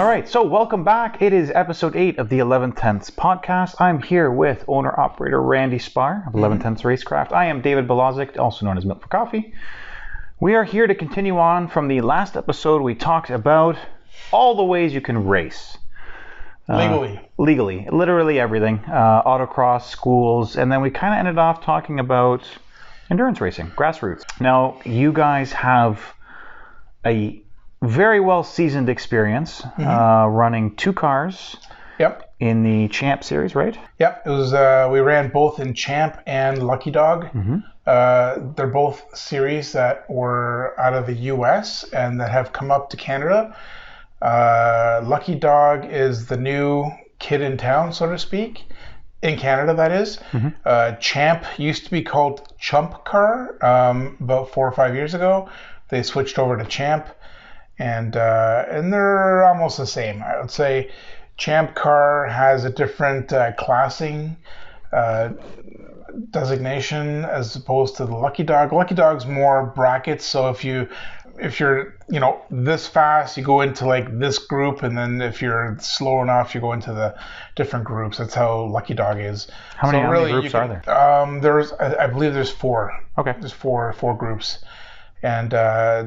All right, so welcome back. It is episode 8 of the 11Tenths podcast. I'm here with owner-operator Randy Spar of 11Tenths Racecraft. I am David Balazic, also known as Milk for Coffee. We are here to continue on from the last episode. We talked about all the ways you can race. Legally, literally everything. Autocross, schools, and then we kind of ended off talking about endurance racing, grassroots. Now, you guys have a very well seasoned experience running 2 cars. Yep. In the Champ series, right? Yep. It was we ran both in Champ and Lucky Dog. They're both series that were out of the US and that have come up to Canada. Lucky Dog is the new kid in town, so to speak. In Canada, that is. Champ used to be called Chump Car about 4 or 5 years ago. They switched over to Champ. And they're almost the same. I would say Champ Car has a different classing designation as opposed to the Lucky Dog. Lucky Dog's more brackets. So if you're this fast, you go into like this group, and then if you're slow enough, you go into the different groups. That's how Lucky Dog is. How many groups are there? I believe there's 4. Okay. There's four groups. And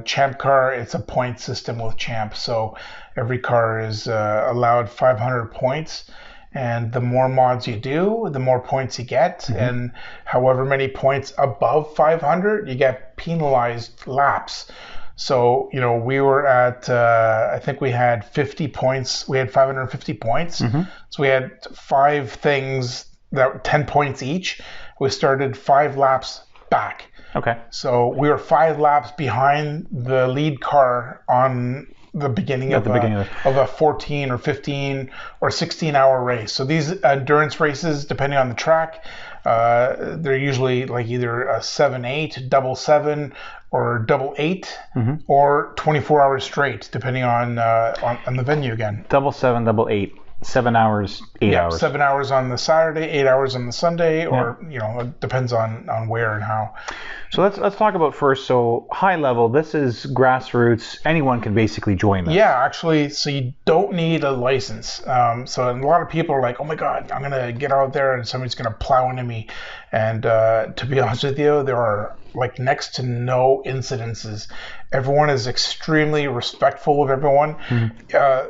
Champ Car, it's a point system with Champ. So every car is allowed 500 points. And the more mods you do, the more points you get. And however many points above 500, you get penalized laps. So, we were at, I think we had 50 points. We had 550 points. So we had 5 things that were 10 points each. We started 5 laps back. Okay. So we were 5 laps behind the lead car on the beginning of a 14 or 15 or 16-hour race. So these endurance races, depending on the track, they're usually like either a 7-8, double 7, or double 8, or 24 hours straight, depending on the venue again. Double 7, double 8. 7 hours, 8 hours. 7 hours on the Saturday, 8 hours on the Sunday, or it depends on where and how. So let's talk about first. So high level, this is grassroots. Anyone can basically join this. Yeah, actually, so you don't need a license. So a lot of people are like, oh my God, I'm gonna get out there and somebody's gonna plow into me. And to be honest with you, there are like next to no incidences. Everyone is extremely respectful of everyone.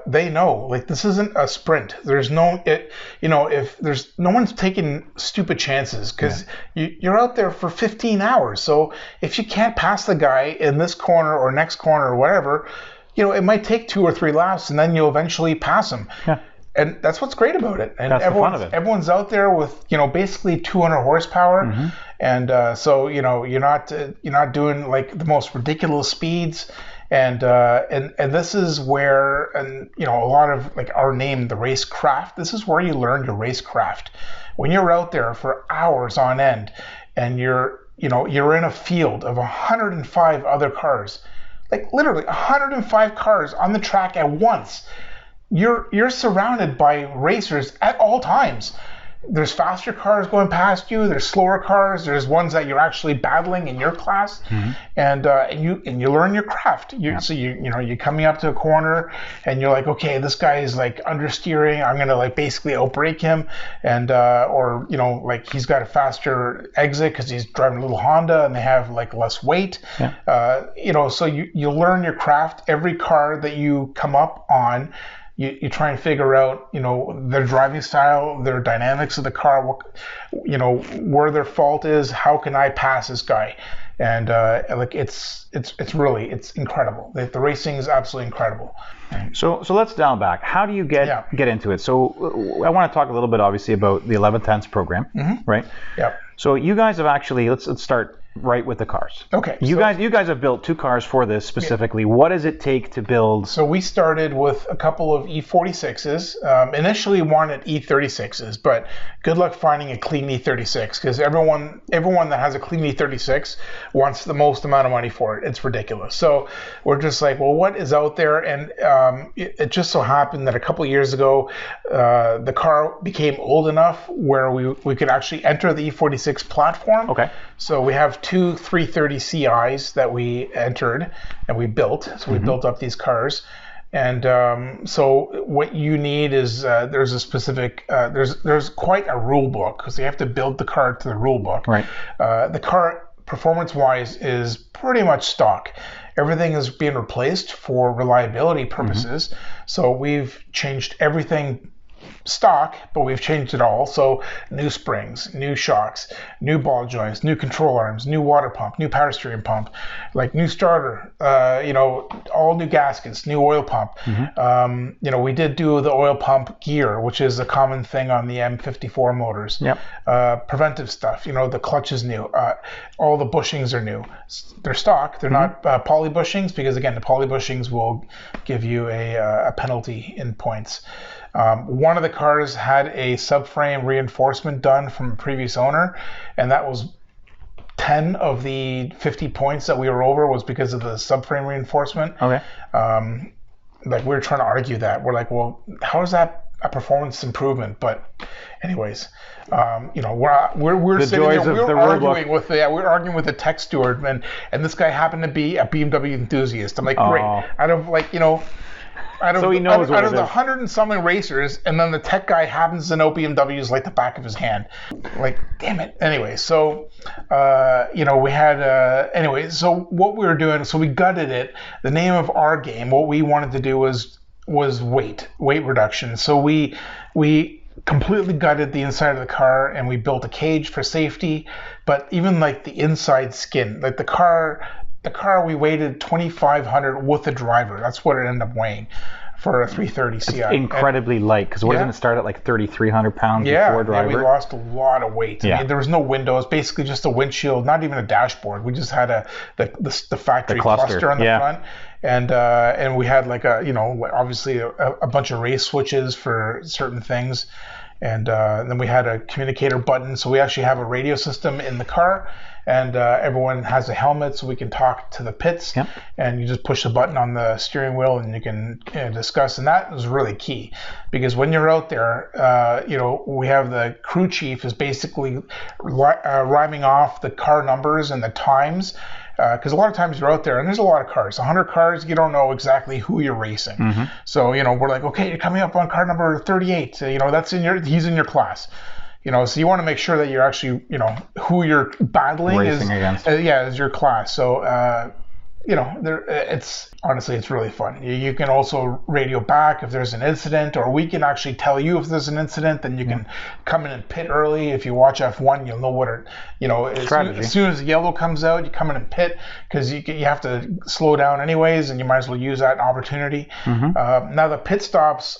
They know, like, this isn't a sprint. There's if there's no one's taking stupid chances, because you're out there for 15 hours. So if you can't pass the guy in this corner or next corner or whatever, it might take 2 or 3 laps, and then you'll eventually pass him. Yeah. And that's what's great about it. And that's the fun of it. Everyone's out there with, basically 200 horsepower. And so, you're not doing like the most ridiculous speeds. And this is where, a lot of like our name, the Racecraft, this is where you learn your racecraft. When you're out there for hours on end and you're in a field of 105 other cars, like literally 105 cars on the track at once. You're surrounded by racers at all times. There's faster cars going past you. There's slower cars. There's ones that you're actually battling in your class, and you learn your craft. So you're coming up to a corner, and you're like, okay, this guy is like understeering. I'm gonna like basically outbrake him, and or like he's got a faster exit because he's driving a little Honda and they have like less weight. So you learn your craft. Every car that you come up on, you try and figure out, their driving style, their dynamics of the car, where their fault is, how can I pass this guy? And it's incredible. The racing is absolutely incredible. So let's dial back. How do you get into it? So I want to talk a little bit, obviously, about the 11Tenths program, right? Yeah. So you guys have actually, let's start right with the cars. Okay. You guys have built 2 cars for this specifically. Yeah. What does it take to build? So we started with a couple of E46s. Initially wanted E36s, but good luck finding a clean E36, because everyone that has a clean E36 wants the most amount of money for it. It's ridiculous. So we're just like, well, what is out there? And it just so happened that a couple of years ago, the car became old enough where we could actually enter the E46 platform. Okay. So we have 2 330 CIs that we entered and we built. So we built up these cars. And so what you need is there's a specific there's quite a rule book, because you have to build the car to the rule book. Right. The car performance-wise is pretty much stock. Everything is being replaced for reliability purposes. So we've changed everything stock, but we've changed it all. So new springs, new shocks, new ball joints, new control arms, new water pump, new power steering pump, like new starter, all new gaskets, new oil pump. We did do the oil pump gear, which is a common thing on the M54 motors. Yep. Preventive stuff, the clutch is new. All the bushings are new. They're stock. They're not poly bushings, because again, the poly bushings will give you a penalty in points. One of the cars had a subframe reinforcement done from a previous owner, and that was 10 of the 50 points that we were over was because of the subframe reinforcement. Okay. We were trying to argue that. We're like, well, how is that a performance improvement? But anyways, we're the sitting joys there, of the arguing with we're arguing with the tech steward, and this guy happened to be a BMW enthusiast. I'm like, great. Out of he knows out of the 100 and something racers, and then the tech guy happens to know BMWs like the back of his hand. Like, damn it. Anyway, so we had so what we were doing, so we gutted it. The name of our game, what we wanted to do was weight reduction. So we completely gutted the inside of the car, and we built a cage for safety. But even like the inside skin, like the car we weighted 2,500 with the driver. That's what it ended up weighing for a 330 Ci. It's incredibly light, because wasn't it start at like 3,300 pounds before driver? Yeah, we lost a lot of weight. Yeah. I mean, there was no windows, basically just a windshield, not even a dashboard. We just had the factory cluster on the front. And we had obviously a bunch of race switches for certain things. And then we had a communicator button. So we actually have a radio system in the car, and everyone has a helmet, so we can talk to the pits. Yep. And you just push the button on the steering wheel, and you can discuss. And that was really key, because when you're out there, we have the crew chief is basically rhyming off the car numbers and the times. Because a lot of times you're out there and there's a lot of cars, 100 cars, you don't know exactly who you're racing. So, we're like, okay, you're coming up on car number 38. So, he's in your class. So you want to make sure that you're actually, who you're battling racing against. Is your class. So, it's really fun. You can also radio back if there's an incident, or we can actually tell you if there's an incident. Then you can come in and pit early. If you watch F1, you'll know what as soon as the yellow comes out, you come in and pit, because you have to slow down anyways, and you might as well use that opportunity. Now the pit stops.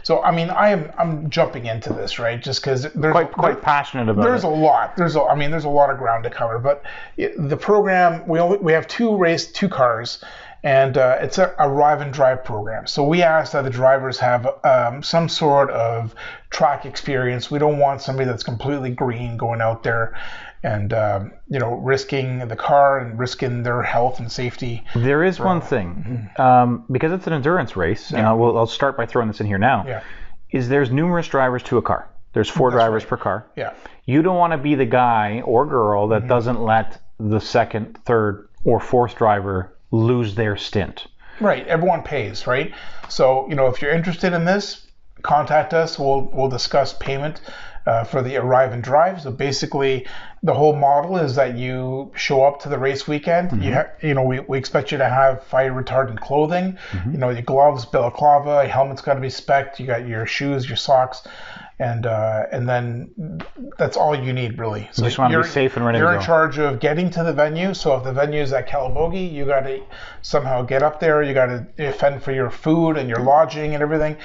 So I'm jumping into this, right? Just because there's quite passionate about it. There's a lot. There's a lot of ground to cover. But the program, we have two cars, and it's a arrive and drive program. So we ask that the drivers have some sort of track experience. We don't want somebody that's completely green going out there and risking the car and risking their health and safety. There is one thing, because it's an endurance race, and I'll start by throwing this in here now. Yeah. There's numerous drivers to a car. There's 4 drivers per car. Yeah. You don't want to be the guy or girl that doesn't let the second, third, or fourth driver lose their stint. Right. Everyone pays, right? So if you're interested in this, contact us. We'll discuss payment for the arrive and drive. So basically, the whole model is that you show up to the race weekend. We expect you to have fire retardant clothing. Your gloves, balaclava, your helmet's got to be spec'd. You got your shoes, your socks, and then that's all you need, really. So you just want to be safe and ready to go. You're in charge of getting to the venue. So if the venue is at Calabogie, you got to somehow get up there. You got to fend for your food and your lodging and everything.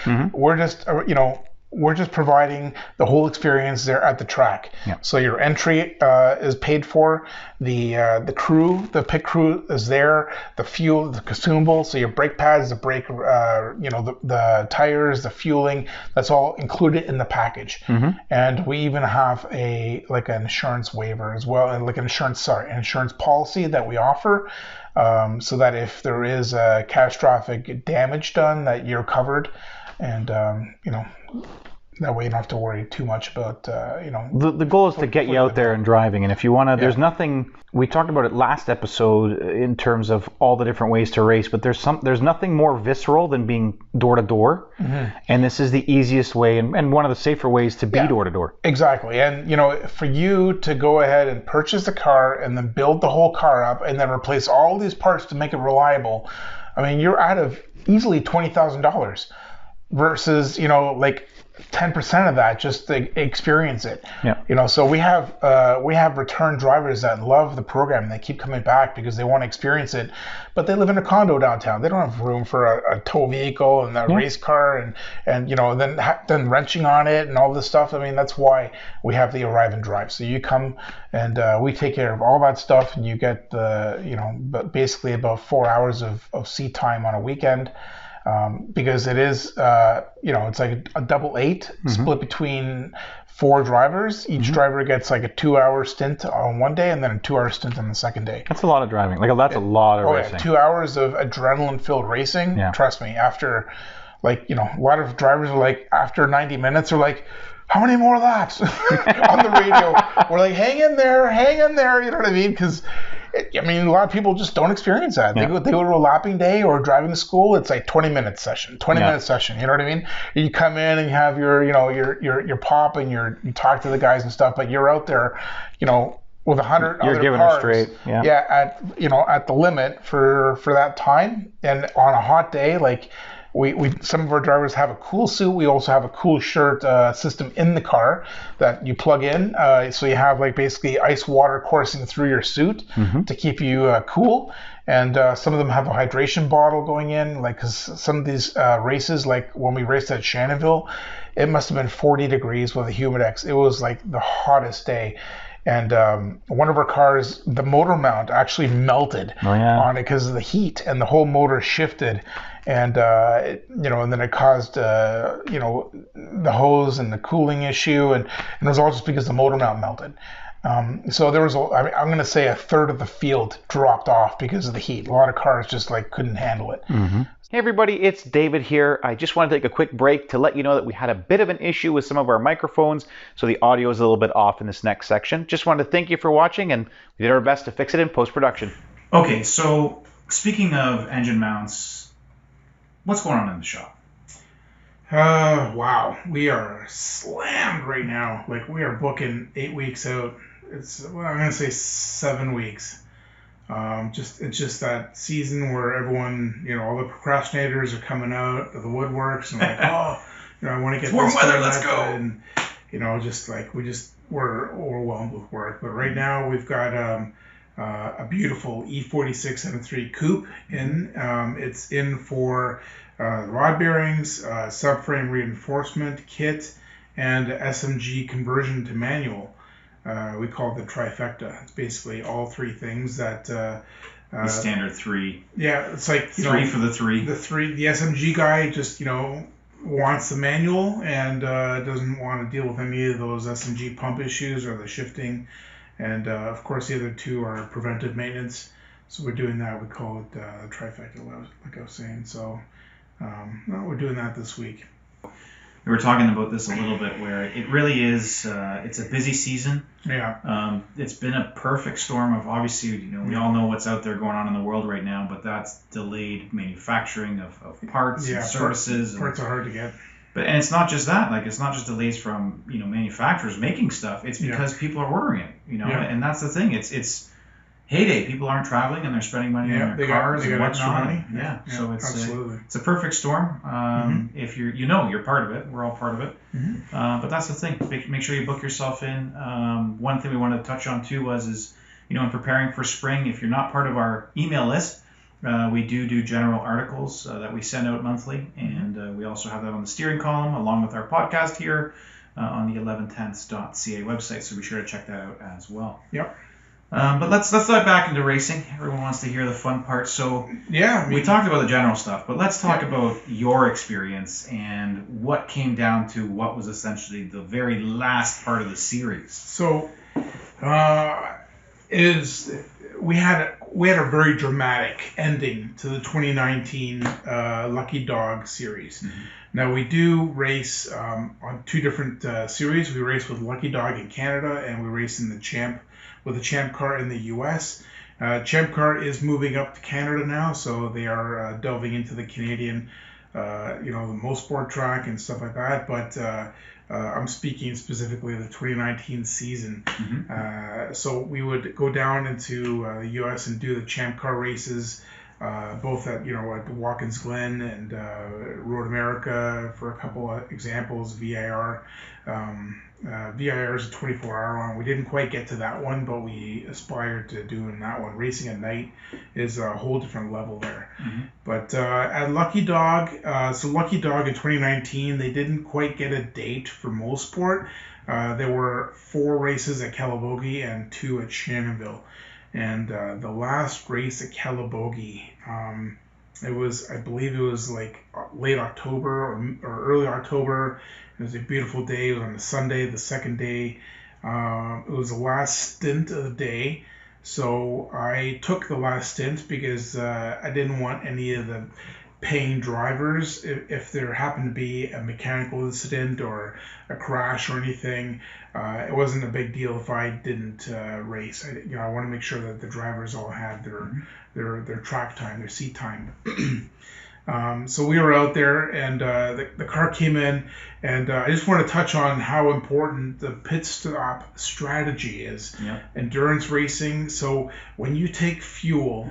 We're just providing the whole experience there at the track. Yeah. So your entry is paid for. The crew, the pit crew is there. The fuel, the consumable. So your brake pads, the brake, the tires, the fueling. That's all included in the package. And we even have an insurance waiver as well, and an insurance policy that we offer. So that if there is a catastrophic damage done, that you're covered. And That way you don't have to worry too much about, The goal is to get you out there and driving. And if you want to, there's nothing, we talked about it last episode in terms of all the different ways to race, but there's nothing more visceral than being door to door. And this is the easiest way and one of the safer ways to be door to door. Exactly. And, for you to go ahead and purchase the car and then build the whole car up and then replace all these parts to make it reliable, I mean, you're out of easily $20,000 versus, like 10% of that just to experience it. So we have return drivers that love the program and they keep coming back because they want to experience it, but they live in a condo downtown. They don't have room for a tow vehicle and a race car and then wrenching on it and all this stuff. I mean, that's why we have the arrive and drive. So you come and we take care of all that stuff, and you get basically about 4 hours of seat time on a weekend. Because it is, it's like a double 8 split between 4 drivers. Each driver gets like a 2-hour stint on one day and then a 2-hour stint on the second day. That's a lot of driving. That's a lot of racing. 2 hours of adrenaline-filled racing. Yeah. Trust me, after, a lot of drivers are like, after 90 minutes are like, how many more laps on the radio? We're like, hang in there, you know what I mean? Because a lot of people just don't experience that. They go to a lapping day or driving to school. It's like 20-minute session. You know what I mean? You come in and you have your pop and you talk to the guys and stuff, but you're out there, with 100 you're other giving cars. It straight. At the limit for that time, and on a hot day, we some of our drivers have a cool suit. We also have a cool shirt system in the car that you plug in. So you have basically ice water coursing through your suit to keep you cool. And some of them have a hydration bottle going in. Because some of these races, like when we raced at Shannonville, it must have been 40 degrees with a Humidex. It was like the hottest day. And one of our cars, the motor mount actually melted on it because of the heat, and the whole motor shifted. And and then it caused the hose and the cooling issue, and it was all just because the motor mount melted. So there was I'm going to say a third of the field dropped off because of the heat. A lot of cars just couldn't handle it. Hey everybody, it's David here. I just want to take a quick break to let you know that we had a bit of an issue with some of our microphones, so the audio is a little bit off in this next section. Just wanted to thank you for watching, and we did our best to fix it in post-production. Okay, so speaking of engine mounts, what's going on in the shop? Wow, we are slammed right now. We are booking 8 weeks out. I'm going to say 7 weeks. It's just that season where everyone, all the procrastinators are coming out of the woodworks and I want to get warm this weather, done, let's go. And we're overwhelmed with work. But right now we've got a beautiful E46 M3 coupe in. It's in for rod bearings, subframe reinforcement kit, and SMG conversion to manual. We call it the trifecta. It's basically all 3 things that... the standard 3. Yeah, it's like... 3 for the 3. The SMG guy just, wants the manual and doesn't want to deal with any of those SMG pump issues or the shifting. And, of course, the other 2 are preventive maintenance. So we're doing that. We call it the trifecta, like I was saying. So we're doing that this week. We were talking about this a little bit, where it really is, it's a busy season. Yeah. It's been a perfect storm of, obviously, we all know what's out there going on in the world right now, but that's delayed manufacturing of parts and services. Parts are hard to get. And it's not just that, it's not just delays from, manufacturers making stuff. It's because people are ordering it, and that's the thing. It's heyday. People aren't traveling and they're spending money on their cars and whatnot. So it's a perfect storm. If you're part of it. We're all part of it. But that's the thing. Make sure you book yourself in. One thing we wanted to touch on too is in preparing for spring, if you're not part of our email list, we do general articles that we send out monthly, and we also have that on the steering column along with our podcast here on the 11tenths.ca website. So be sure to check that out as well. Yep. But let's dive back into racing. Everyone wants to hear the fun part. So we talked about the general stuff, but let's talk about your experience and what came down to what was essentially the very last part of the series. So we had we had a very dramatic ending to the 2019 Lucky Dog series. Mm-hmm. Now we do race on two different series. We race with Lucky Dog in Canada, and we race in the Champ car in the U.S. Champ car is moving up to Canada now, so they are delving into the Canadian, the most sport track and stuff like that. But I'm speaking specifically of the 2019 season. Mm-hmm. So we would go down into the U.S. and do the Champ car races, both at Watkins Glen and Road America for a couple of examples. VIR. VIR is a 24-hour one. We didn't quite get to that one, but we aspired to doing that one. Racing at night is a whole different level there. Mm-hmm. But at Lucky Dog, so Lucky Dog in 2019, they didn't quite get a date for most sport. There were 4 races at Calabogie and 2 at Shannonville. And the last race at Calabogie, I believe it was like late October or early October. It was a beautiful day. It was on a Sunday, the second day. It was the last stint of the day. So I took the last stint because I didn't want any of the paying drivers, if there happened to be a mechanical incident or a crash or anything. It wasn't a big deal if I didn't race. I want to make sure that the drivers all had their track time, their seat time. So we were out there, and the car came in, and I just want to touch on how important the pit stop strategy is. Yeah. Endurance racing. So when you take fuel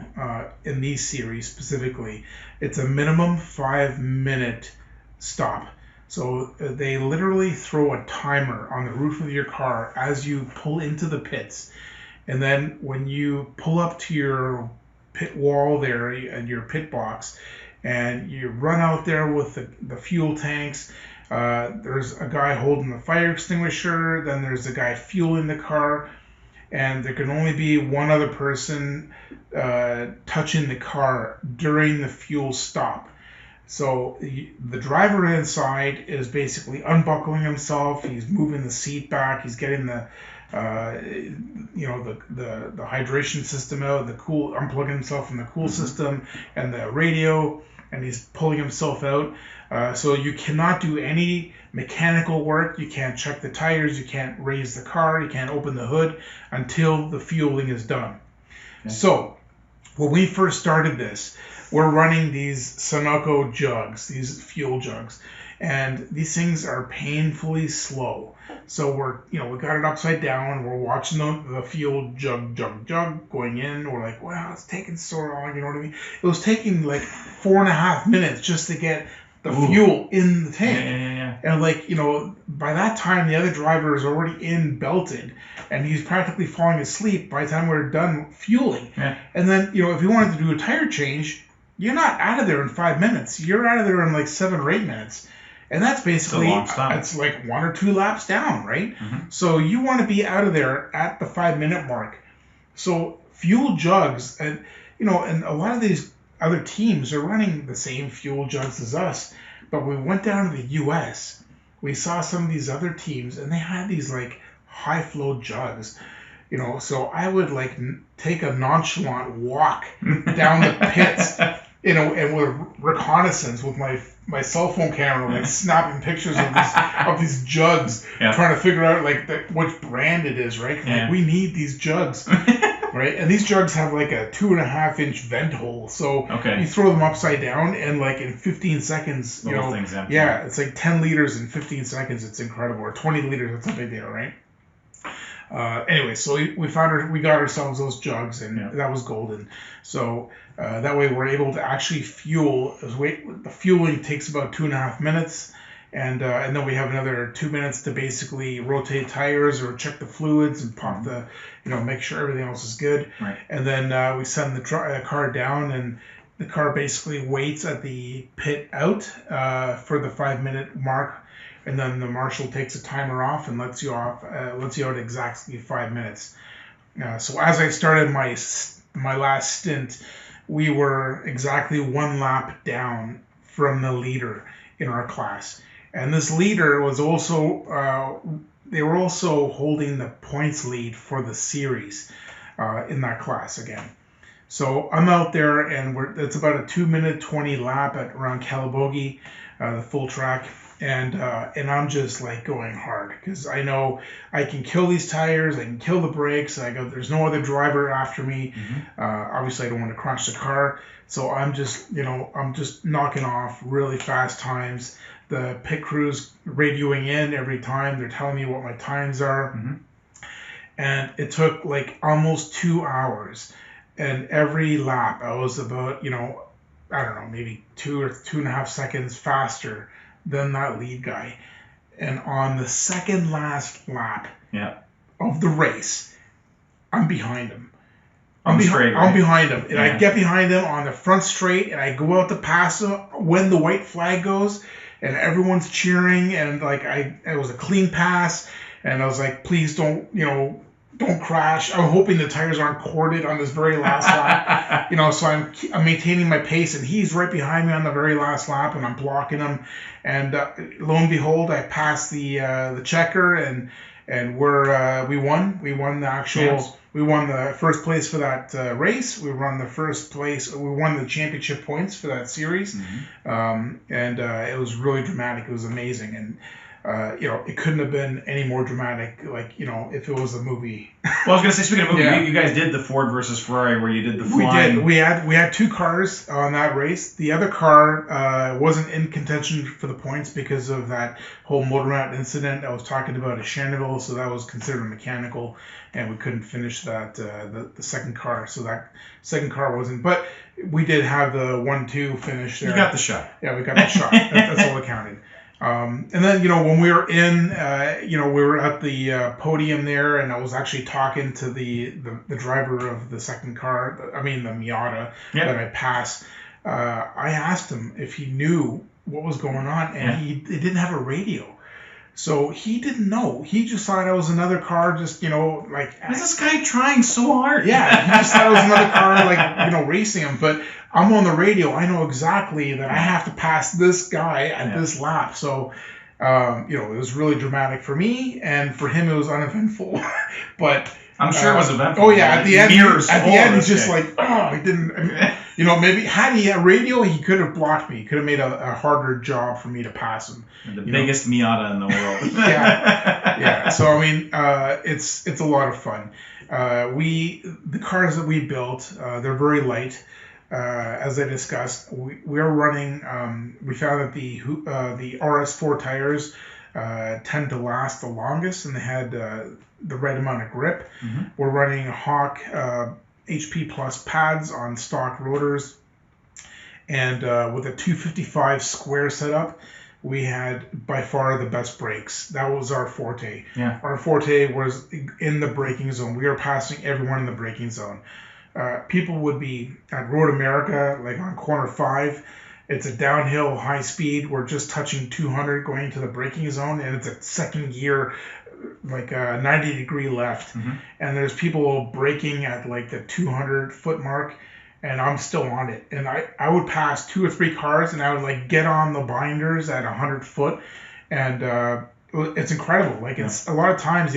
in these series specifically, it's a minimum 5-minute stop. So they literally throw a timer on the roof of your car as you pull into the pits, and then when you pull up to your pit wall there and your pit box, and you run out there with the fuel tanks. There's a guy holding the fire extinguisher, then there's a guy fueling the car, and there can only be one other person touching the car during the fuel stop. So the driver inside is basically unbuckling himself, he's moving the seat back, he's getting the hydration system out, unplugging himself from the cool system and the radio, and he's pulling himself out. So you cannot do any mechanical work. You can't check the tires. You can't raise the car. You can't open the hood until the fueling is done. Okay. So when we first started this, we're running these Sunoco jugs, these fuel jugs, and these things are painfully slow. So we got it upside down. We're watching the fuel jug going in. We're like, wow, it's taking so long. You know what I mean? It was taking like 4.5 minutes just to get the fuel in the tank. Yeah. And by that time, the other driver is already in belted, and he's practically falling asleep by the time we're done fueling. Yeah. And then, if you wanted to do a tire change, you're not out of there in 5 minutes. You're out of there in like 7 or 8 minutes. And that's basically, it's like 1 or 2 laps down, right? Mm-hmm. So you want to be out of there at the 5-minute mark. So fuel jugs, and a lot of these other teams are running the same fuel jugs as us. But we went down to the U.S., we saw some of these other teams, and they had these like high flow jugs. So I would like take a nonchalant walk down the pits, and with reconnaissance with my cell phone camera, like snapping pictures of these jugs, trying to figure out which brand it is, right? Like, we need these jugs, right? And these jugs have like a 2.5-inch vent hole, so you throw them upside down, and like in 15 seconds, it's like 10 liters in 15 seconds. It's incredible. Or 20 liters. That's a big deal, right? Anyway, so we got ourselves those jugs, and that was golden. So that way we're able to actually fuel. The fueling takes about 2.5 minutes, and then we have another 2 minutes to basically rotate tires or check the fluids and pump make sure everything else is good. Right. And then we send the car down, and the car basically waits at the pit out for the 5-minute mark. And then the marshal takes a timer off and lets you out exactly 5 minutes. So as I started my last stint, we were exactly 1 lap down from the leader in our class. And this leader was also, they were also holding the points lead for the series in that class again. So I'm out there, and it's about a 2-minute 20 lap at around Calabogie, the full track, and I'm just like going hard because I know I can kill these tires, I can kill the brakes. There's no other driver after me. Obviously, I don't want to crash the car, so I'm just knocking off really fast times. The pit crew's radioing in every time. They're telling me what my times are, and it took like almost 2 hours. And every lap, I was about, I don't know, maybe 2 or 2.5 seconds faster than that lead guy. And on the second last lap of the race, I'm behind him. I'm behind him. And I get behind him on the front straight, and I go out to pass him when the white flag goes, and everyone's cheering, and it was a clean pass, and I was like, please don't crash. I'm hoping the tires aren't corded on this very last lap. So I'm maintaining my pace, and he's right behind me on the very last lap, and I'm blocking him. And lo and behold, I passed the checker, and we won. We won the actual. Yes. We won the first place for that race. We won the first place. We won the championship points for that series, and it was really dramatic. It was amazing, and. It couldn't have been any more dramatic, if it was a movie. Well, I was going to say, speaking of movie, you guys did the Ford versus Ferrari where you did the flying. We had 2 cars on that race. The other car wasn't in contention for the points because of that whole motor mount incident I was talking about at Chandeville, so that was considered mechanical, and we couldn't finish that the second car, so that second car wasn't. But we did have the 1-2 finish there. You got the shot. Yeah, we got the shot. That's all that counted. And then, when we were in, we were at the podium there, and I was actually talking to the driver of the second car, the Miata that I passed. I asked him if he knew what was going on, and he didn't have a radio. So he didn't know. He just thought I was another car, just, Why is this guy trying so hard? Yeah, he just thought I was another car, racing him. But I'm on the radio. I know exactly that I have to pass this guy at this lap. So, it was really dramatic for me, and for him it was uneventful. But I'm sure it was eventful. Oh yeah, at the end, he's just like, he didn't. Maybe had he had radio, he could have blocked me. He could have made a harder job for me to pass him. The biggest Miata in the world. yeah. So it's a lot of fun. The cars that we built, they're very light. As I discussed, we are running. We found that the RS4 tires tend to last the longest, and they had the right amount of grip. We're running Hawk HP Plus pads on stock rotors, and with a 255 square setup, we had by far the best brakes. That was our forte. Yeah. Our forte was in the braking zone. We were passing everyone in the braking zone. People would be at Road America, like on corner 5. It's a downhill high speed. We're just touching 200 going to the braking zone, and it's a second gear, like a 90-degree left. And there's people braking at like the 200-foot mark, and I'm still on it. And I would pass 2 or 3 cars, and I would get on the binders at 100 foot, and it's incredible. It's a lot of times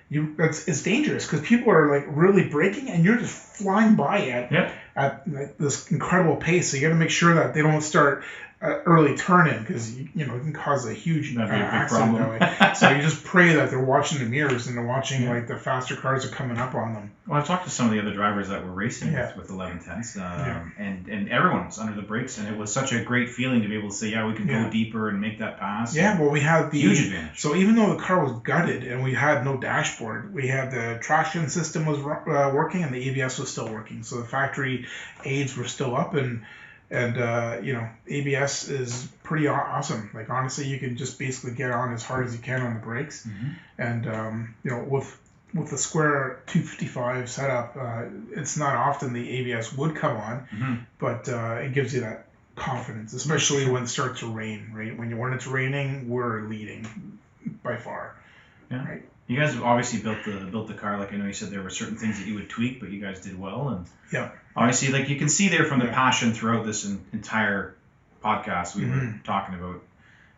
it's dangerous because people are really braking, and you're just flying by at this incredible pace. So you got to make sure that they don't start early turn-in because it can cause a huge accident that way. So you just pray that they're watching the mirrors and they're watching the faster cars are coming up on them. Well, I've talked to some of the other drivers that were racing with 11Tenths, and everyone was under the brakes, and it was such a great feeling to be able to say, we can go deeper and make that pass. Yeah, well, we had the huge advantage. So even though the car was gutted and we had no dashboard, we had the traction system was working and the ABS was still working. So the factory aids were still up, and ABS is pretty awesome. Honestly, you can just basically get on as hard as you can on the brakes, and with the square 255 setup, it's not often the ABS would come on, but it gives you that confidence, especially when it starts to rain. Right, when it's raining, we're leading by far. Yeah. Right. You guys have obviously built the car. I know you said there were certain things that you would tweak, but you guys did well. And obviously, you can see there from the passion throughout this entire podcast we were talking about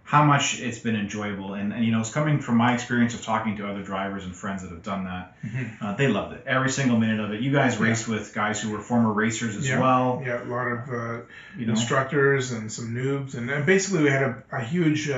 how much it's been enjoyable. And you know, it's coming from my experience of talking to other drivers and friends that have done that. They loved it. Every single minute of it. You guys raced with guys who were former racers as well. Yeah, a lot of instructors and some noobs. And basically we had a huge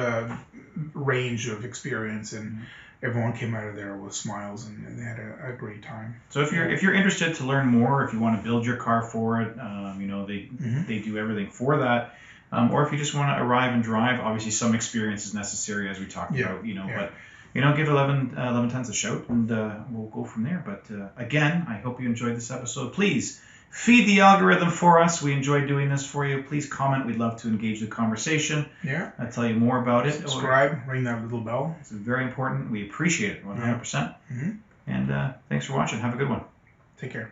range of experience, and everyone came out of there with smiles, and they had a great time. So if you're interested to learn more, if you want to build your car for it, you know, they do everything for that. Or if you just want to arrive and drive, obviously some experience is necessary, as we talked about, you know. But you know, give 11Tenths a shout, and we'll go from there. But again, I hope you enjoyed this episode. Please feed the algorithm for us. We enjoy doing this for you. Please comment. We'd love to engage the conversation. Yeah. I'll tell you more about it. Subscribe. Ring that little bell. It's very important. We appreciate it 100%. And thanks for watching. Have a good one. Take care.